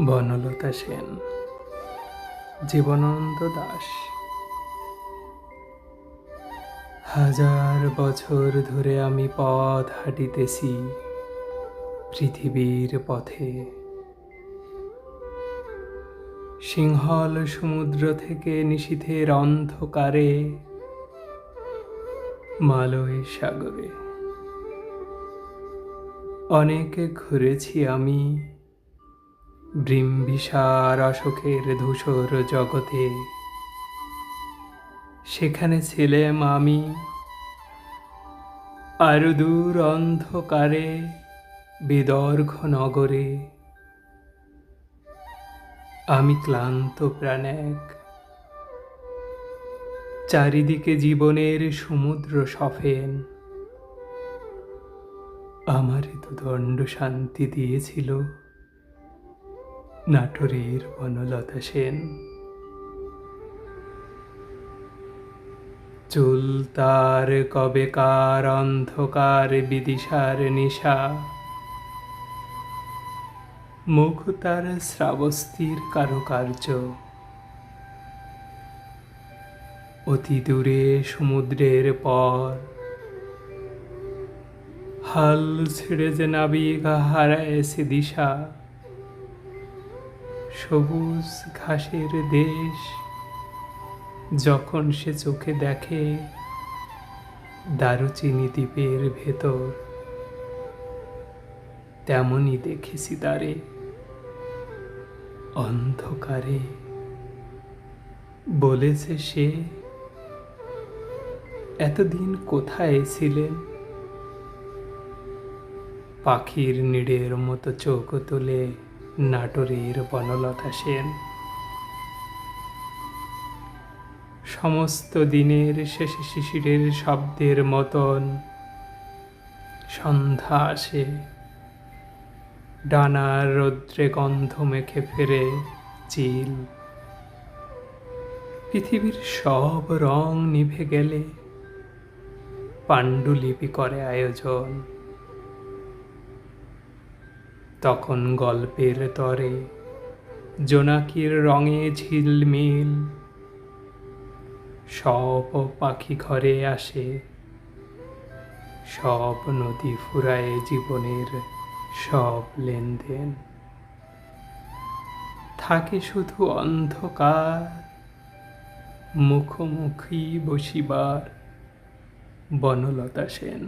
বনলতা সেন, জীবনানন্দ দাশ। হাজার বছর ধরে আমি পথ হাঁটিতেছি পৃথিবীর পথে। সিংহল সমুদ্র থেকে নিশীথের অন্ধকারে মালয় সাগরে অনেক ঘুরেছি আমি বৃম্বিসার অশোকের ধূসর জগতে। সেখানে ছিলাম আমি আরো দূর অন্ধকারে বিদর্ঘ নগরে। আমি ক্লান্ত প্রাণেক, চারিদিকে জীবনের সমুদ্র সফেন। আমারে তো দণ্ড শান্তি দিয়েছিল নাটোরের বনলতা সেন। চুল তার কবেকার অন্ধকার বিদিশার নিশা, মুখ তার শ্রাবস্তির কারুকার্য। অতি দূরে সমুদ্রের পর হাল ছেড়ে যে নাবিক হারায়েছে দিশা। সবুজ ঘাসের দেশ যখন সে চোখে দেখে দারুচিনি দ্বীপের ভেতর, তেমনি দেখেছি তারে অন্ধকারে। বলেছে সে, এতদিন কোথায় ছিলেন? পাখির নীড়ের মতো চোখ তুলে নাটোরের বনলতা সেন। সমস্ত দিনের শেষে শিশিরের শব্দের মতন সন্ধ্যা আসে, ডানার রৌদ্রে গন্ধ মেখে ফেরে চিল। পৃথিবীর সব রং নিভে গেলে পাণ্ডুলিপি করে আয়োজন। তখন গল্পের তরে জোনাকির রঙে ঝিলমিল সব পাখি ঘরে আসে, সব নদী ফুরায় জীবনের সব লেনদেন। থাকে শুধু অন্ধকার, মুখোমুখি বসিবার বনলতা সেন।